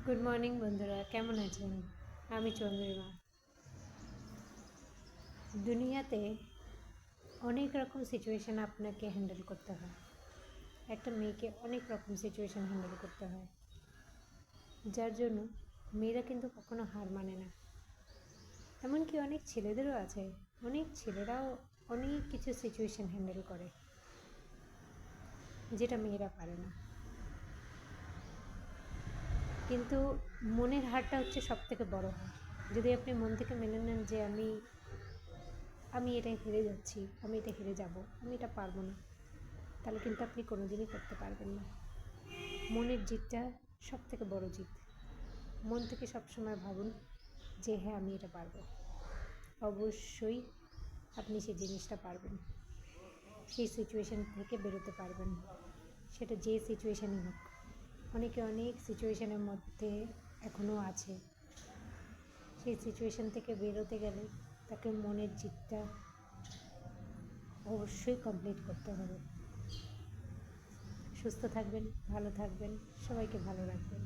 Good morning বন্ধুরা, কেমন আছেন? আমি চন্দ্রিমা। দুনিয়াতে অনেক রকম সিচুয়েশান আপনাকে হ্যান্ডেল করতে হয়। একটা মেয়েকে অনেক রকম সিচুয়েশান হ্যান্ডেল করতে হয়, যার জন্য মেয়েরা কিন্তু কখনো হার মানে না। এমনকি অনেক ছেলেদেরও আছে, অনেক ছেলেরাও অনেক কিছু সিচুয়েশান হ্যান্ডেল করে যেটা মেয়েরা পারে না। কিন্তু মনের হারটা হচ্ছে সবথেকে বড় হার। যদি আপনি মন থেকে মেনে নেন যে আমি এটা হেরে যাচ্ছি, আমি এটা হেরে যাব, আমি এটা পারবো না, তাহলে কিন্তু আপনি কোনোদিনই করতে পারবেন না। মনের জিতটা সবথেকে বড় জিত। মন থেকে সবসময় ভাবুন যে হ্যাঁ, আমি এটা পারবো। অবশ্যই আপনি সেই জিনিসটা পারবেন, সেই সিচুয়েশান থেকে বেরোতে পারবেন, সেটা যে সিচুয়েশানই হোক। অনেকে অনেক সিচুয়েশানের মধ্যে এখনও আছে। সেই সিচুয়েশান থেকে বেরোতে গেলে তাকে মনের জিতটা অবশ্যই কমপ্লিট করতে হবে। সুস্থ থাকবেন, ভালো থাকবেন, সবাইকে ভালো রাখবেন।